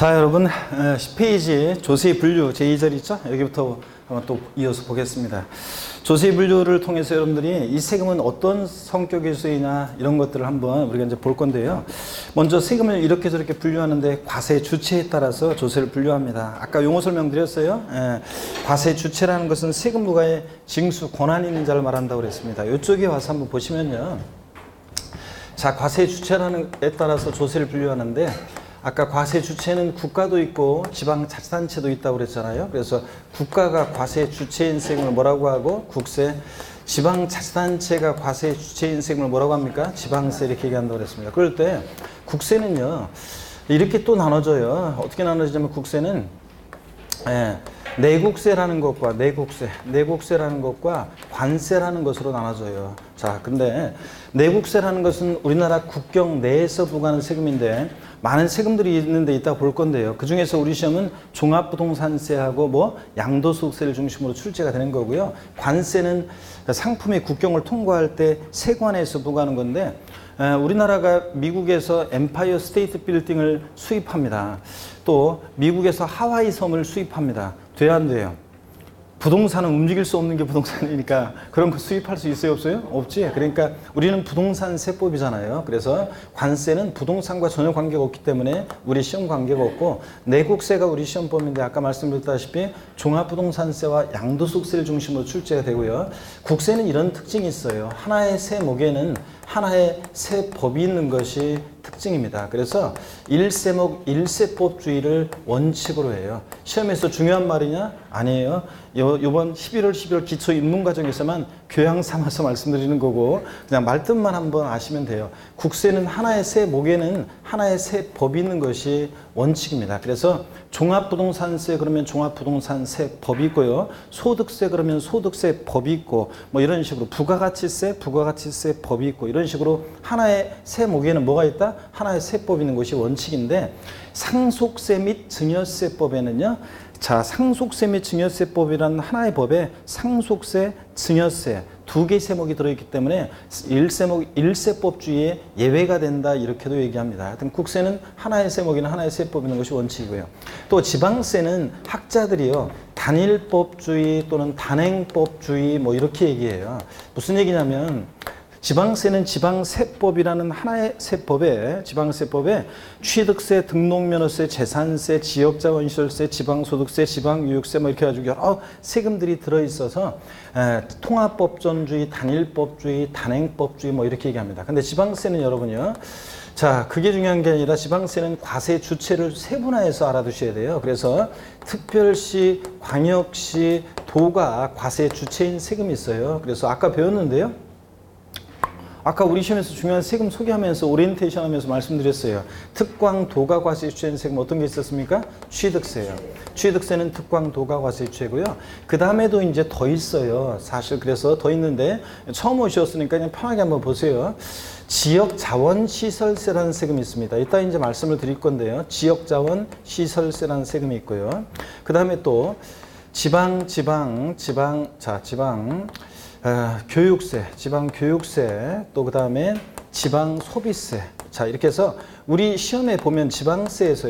자, 여러분 10페이지 조세의 분류 제2절 있죠? 여기부터 한번 또 이어서 보겠습니다. 조세의 분류를 통해서 여러분들이 이 세금은 어떤 성격의 수익이나 이런 것들을 한번 우리가 이제 볼 건데요. 먼저 세금을 이렇게 저렇게 분류하는데 과세 주체에 따라서 조세를 분류합니다. 아까 용어 설명드렸어요. 과세 주체라는 것은 세금 부과에 징수 권한이 있는 자를 말한다고 그랬습니다. 이쪽에 와서 한번 보시면요. 자, 과세 주체라는 에 따라서 조세를 분류하는데 아까 과세 주체는 국가도 있고 지방자치단체도 있다고 그랬잖아요. 그래서 국가가 과세 주체인 세금을 뭐라고 하고 국세, 지방자치단체가 과세 주체인 세금을 뭐라고 합니까? 지방세 이렇게 얘기한다고 그랬습니다. 그럴 때 국세는요. 이렇게 또 나눠져요. 어떻게 나눠지냐면 국세는 내국세라는 것과 내국세라는 것과 관세라는 것으로 나눠져요. 자, 근데 내국세라는 것은 우리나라 국경 내에서 부과하는 세금인데 많은 세금들이 있는 데 있다 볼 건데요. 그 중에서 우리 시험은 종합부동산세하고 양도소득세를 중심으로 출제가 되는 거고요. 관세는 상품의 국경을 통과할 때 세관에서 부과하는 건데 우리나라가 미국에서 엠파이어 스테이트 빌딩을 수입합니다. 또 미국에서 하와이 섬을 수입합니다. 돼야 안 돼요? 부동산은 움직일 수 없는 게 부동산이니까 그런 거 수입할 수 있어요? 없어요? 없지. 그러니까 우리는 부동산 세법이잖아요. 그래서 관세는 부동산과 전혀 관계가 없기 때문에 우리 시험 관계가 없고 내국세가 우리 시험법인데 아까 말씀드렸다시피 종합부동산세와 양도소득세를 중심으로 출제가 되고요. 국세는 이런 특징이 있어요. 하나의 세목에는 하나의 세법이 있는 것이 특징입니다. 그래서 일세목 일세법주의를 원칙으로 해요. 시험에서 중요한 말이냐? 아니에요. 이번 11월 12월 기초 입문과정에서만 교양 삼아서 말씀드리는 거고 그냥 말뜻만 한번 아시면 돼요. 국세는 하나의 세목에는 하나의 세법이 있는 것이 원칙입니다. 그래서 종합부동산세 그러면 종합부동산세법이 있고요. 소득세 그러면 소득세법이 있고 이런 식으로 부가가치세법이 있고 이런 식으로 하나의 세목에는 뭐가 있다? 하나의 세법이 있는 것이 원칙인데 상속세 및 증여세법에는요. 자, 상속세 및 증여세법이라는 하나의 법에 상속세, 증여세 두 개의 세목이 들어있기 때문에 일세법주의에 예외가 된다 이렇게도 얘기합니다. 하여튼 국세는 하나의 세목이나 하나의 세법이 있는 것이 원칙이고요. 또 지방세는 학자들이요. 단일법주의 또는 단행법주의 이렇게 얘기해요. 무슨 얘기냐면 지방세는 지방세법이라는 하나의 세법에 지방세법에 취득세, 등록면허세, 재산세, 지역자원시설세, 지방소득세, 지방유역세 이렇게 해가지고 여러 세금들이 들어있어서 통합법전주의, 단일법주의, 단행법주의 이렇게 얘기합니다. 근데 지방세는 여러분요. 자, 그게 중요한 게 아니라 지방세는 과세 주체를 세분화해서 알아두셔야 돼요. 그래서 특별시, 광역시, 도가 과세 주체인 세금이 있어요. 그래서 아까 배웠는데요. 아까 우리 시험에서 중요한 세금 소개하면서 오리엔테이션 하면서 말씀드렸어요. 특광, 도가 과세 주체인 세금 어떤 게 있었습니까? 취득세요. 취득세는 특광, 도가 과세 주체고요. 그 다음에도 이제 더 있어요. 사실 그래서 더 있는데 처음 오셨으니까 그냥 편하게 한번 보세요. 지역자원시설세라는 세금이 있습니다. 이따 이제 말씀을 드릴 건데요. 지역자원시설세라는 세금이 있고요. 그 다음에 또 교육세, 지방교육세, 또 그 다음에 지방소비세. 자, 이렇게 해서 우리 시험에 보면 지방세에서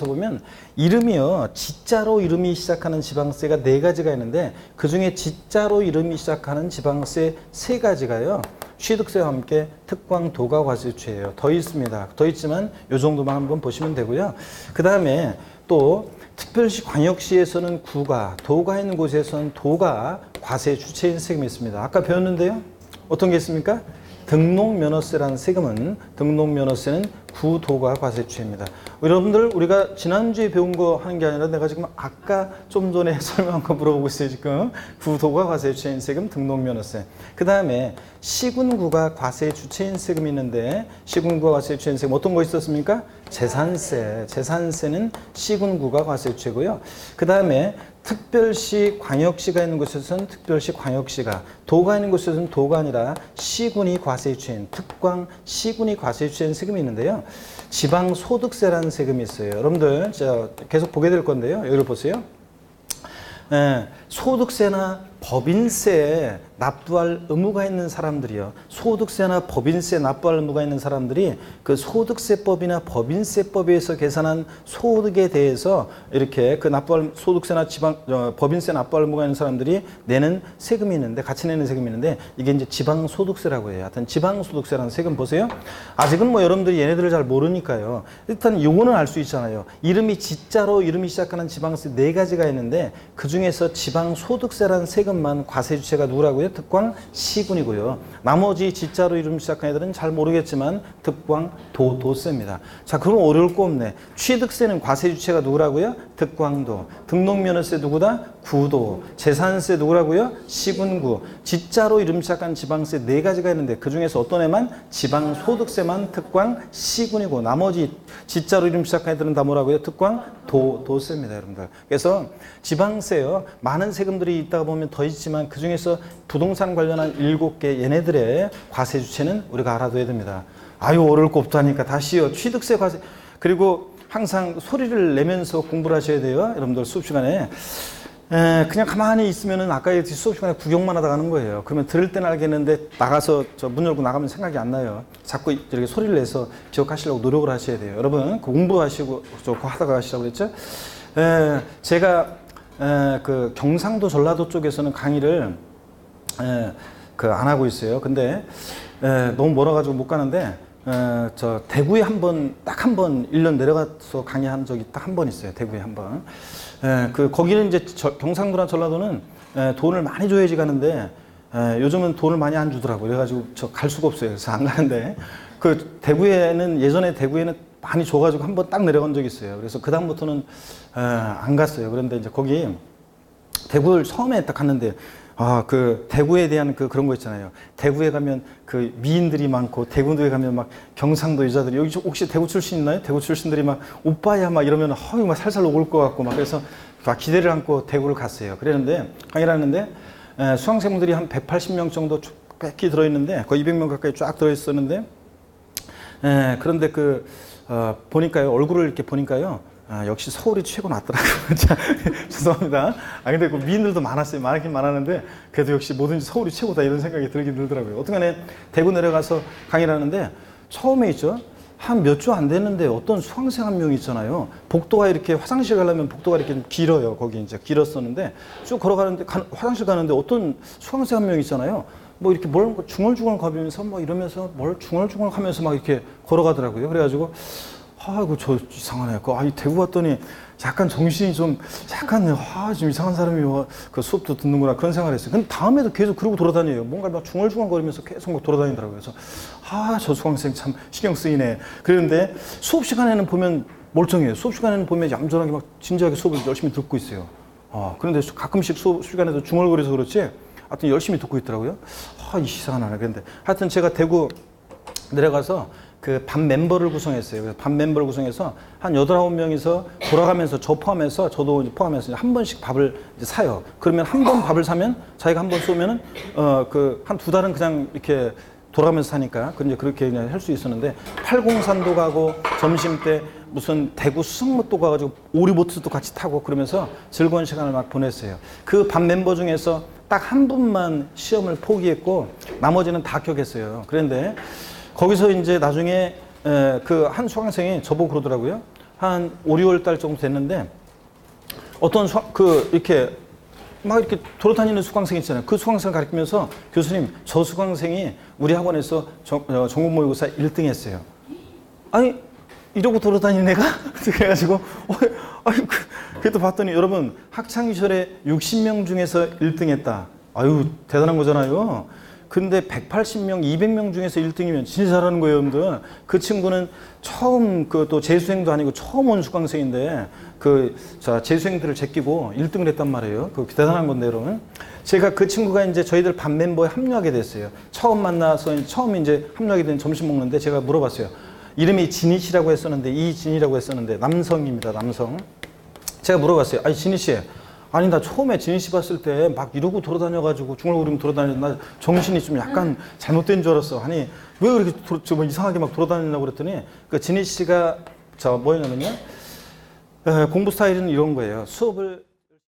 보면 이름이요. 지자로 이름이 시작하는 지방세가 4가지가 있는데 그 중에 지자로 이름이 시작하는 지방세 3가지가요. 취득세와 함께 특광, 도가 과세주체예요. 더 있습니다. 더 있지만 이 정도만 한번 보시면 되고요. 그 다음에 또 특별시, 광역시에서는 구가, 도가 있는 곳에서는 도가 과세 주체인 세금이 있습니다. 아까 배웠는데요. 어떤 게 있습니까? 등록면허세라는 세금은 등록면허세는 구도가 과세 주체입니다. 여러분들 우리가 지난주에 배운 거 하는 게 아니라 내가 지금 아까 좀 전에 설명한 거 물어보고 있어요. 지금 구도가 과세 주체인 세금 등록면허세. 그 다음에 시군구가 과세 주체인 세금이 있는데 시군구가 과세 주체인 세금 어떤 거 있었습니까? 재산세. 재산세는 시군구가 과세 주체고요. 그 다음에 특별시, 광역시가 있는 곳에서는 특별시, 광역시가, 도가 있는 곳에서는 도가 아니라 시군이 과세 주체인 특광, 시군이 과세 주체인 세금이 있는데요. 지방소득세라는 세금이 있어요. 여러분들 제가 계속 보게 될 건데요. 여기를 보세요. 소득세나 법인세에 납부할 의무가 있는 사람들이요. 소득세나 법인세 납부할 의무가 있는 사람들이 그 소득세법이나 법인세법에 의해서 계산한 소득에 대해서 이렇게 그 납부할 소득세나 법인세 납부할 의무가 있는 사람들이 내는 세금이 있는데, 같이 내는 세금이 있는데, 이게 이제 지방소득세라고 해요. 하여튼 지방소득세라는 세금 보세요. 아직은 뭐 여러분들이 얘네들을 잘 모르니까요. 일단 요거는 알 수 있잖아요. 이름이 지자로 이름이 시작하는 지방세 4가지가 있는데, 그 중에서 지방소득세라는 세금만 과세 주체가 누구라고요? 특광 시군이고요. 나머지 지자로 이름 시작한 애들은 잘 모르겠지만 특광 도세입니다. 자, 그럼 어려울 거 없네. 취득세는 과세 주체가 누구라고요? 특광도. 등록면허세 누구다? 구도. 재산세 누구라고요? 시군구. 지자로 이름 시작한 지방세 4가지가 있는데, 그 중에서 어떤 애만? 지방소득세만 특광 시군이고, 나머지 지자로 이름 시작한 애들은 다 뭐라고요? 특광 도세입니다, 여러분들. 그래서 지방세요. 많은 세금들이 있다가 보면 더 있지만, 그 중에서 부동산 관련한 7개 얘네들의 과세 주체는 우리가 알아둬야 됩니다. 아유, 어려울 거 없다니까. 다시요. 취득세 과세. 그리고 항상 소리를 내면서 공부를 하셔야 돼요. 여러분들 수업 시간에. 그냥 가만히 있으면은 아까 수업 시간에 구경만 하다 가는 거예요. 그러면 들을 때는 알겠는데 나가서 저 문 열고 나가면 생각이 안 나요. 자꾸 이렇게 소리를 내서 기억하시려고 노력을 하셔야 돼요. 여러분, 공부하시고 저거 하다가 가시라고 그랬죠? 제가 그 경상도 전라도 쪽에서는 강의를 안 하고 있어요. 근데 너무 멀어가지고 못 가는데 저 대구에 딱 한 번 1년 내려가서 강의한 적이 딱 한 번 있어요. 대구에 한 번. 거기는 이제 경상도나 전라도는 돈을 많이 줘야지 가는데 요즘은 돈을 많이 안 주더라고요. 그래가지고 저 갈 수가 없어요. 그래서 안 가는데, 예전에 대구에는 많이 줘가지고 한 번 딱 내려간 적이 있어요. 그래서 그다음부터는 안 갔어요. 그런데 이제 거기 대구를 처음에 딱 갔는데, 그 대구에 대한 그런 거 있잖아요. 대구에 가면 그 미인들이 많고, 대구에 가면 막 경상도 여자들이, 여기 혹시 대구 출신 있나요? 대구 출신들이 막 오빠야 막 이러면 막 살살 녹을 것 같고 막, 그래서 막 기대를 안고 대구를 갔어요. 그랬는데 강의를 하는데 수강생분들이 한 180명 정도 빽히 들어있는데, 거의 200명 가까이 쫙 들어있었는데, 그런데 보니까요, 얼굴을 이렇게 보니까요, 역시 서울이 최고 낫더라고요. 죄송합니다. 근데 그 미인들도 많긴 많았는데, 그래도 역시 뭐든지 서울이 최고다 이런 생각이 들긴 들더라고요. 어떤 간에 대구 내려가서 강의를 하는데, 처음에 있죠. 한 몇 주 안 됐는데 어떤 수강생 한 명 있잖아요. 복도가 이렇게, 화장실 가려면 복도가 이렇게 좀 길어요. 거기 이제 길었었는데, 쭉 걸어가는데, 화장실 가는데 어떤 수강생 한 명 있잖아요. 뭐 이렇게 뭘 중얼중얼 거리면서 막 이러면서 뭘 중얼중얼 하면서 막 이렇게 걸어가더라고요. 그래가지고, 아이고, 저 이상하네. 이 대구 왔더니 약간 정신이 좀 약간, 좀 이상한 사람이 그 수업도 듣는구나, 그런 생각을 했어요. 근데 다음에도 계속 그러고 돌아다녀요. 뭔가 막 중얼중얼 거리면서 계속 막 돌아다니더라고요. 그래서 저 수강생 참 신경 쓰이네. 그런데 수업 시간에는 보면 멀쩡해요. 수업 시간에는 보면 얌전하게 막 진지하게 수업을 열심히 듣고 있어요. 그런데 가끔씩 수업 시간에도 중얼거려서 그렇지, 하여튼 열심히 듣고 있더라고요. 이상한 하네. 그런데 하여튼 제가 대구 내려가서 그 반 멤버를 구성했어요. 그래서 반 멤버를 구성해서 한 8, 9명이서 돌아가면서 저도 포함해서 한 번씩 밥을 이제 사요. 그러면 한 번 밥을 사면, 자기가 한 번 쏘면은 한 2달은 그냥 이렇게 돌아가면서 사니까 그렇게 그냥 할 수 있었는데, 팔공산도 가고 점심 때 무슨 대구 수성못도 가가지고 오리보트도 같이 타고 그러면서 즐거운 시간을 막 보냈어요. 그 반 멤버 중에서 딱 한 분만 시험을 포기했고 나머지는 다 합격했어요. 그런데 거기서 이제 나중에 한 수강생이 저보고 그러더라고요. 한 5, 6월 달 정도 됐는데, 어떤 이렇게 막 이렇게 돌아다니는 수강생이 있잖아요. 그 수강생을 가르치면서, 교수님, 저 수강생이 우리 학원에서 전국 모의고사 1등 했어요. 아니, 이러고 돌아다니는 애가? 그래가지고, 그래도 봤더니, 여러분, 학창시절에 60명 중에서 1등 했다. 대단한 거잖아요. 근데 180명, 200명 중에서 1등이면 진짜 잘하는 거예요, 여러분들. 그 친구는 처음, 또 재수생도 아니고 처음 온 수강생인데, 재수생들을 제끼고 1등을 했단 말이에요. 대단한 건데, 여러분. 제가 그 친구가 이제 저희들 반 멤버에 합류하게 됐어요. 처음 만나서, 처음 이제 합류하게 된 점심 먹는데, 제가 물어봤어요. 이름이 진희씨라고 했었는데, 이진이라고 했었는데, 남성입니다, 남성. 제가 물어봤어요. 진희씨. 나 처음에 진희 씨 봤을 때 막 이러고 돌아다녀가지고 중얼거리면 돌아다니는, 나 정신이 좀 약간 잘못된 줄 알았어. 왜 그렇게 이상하게 막 돌아다니려고 그랬더니, 진희 씨가 뭐였냐면요. 공부 스타일은 이런 거예요. 수업을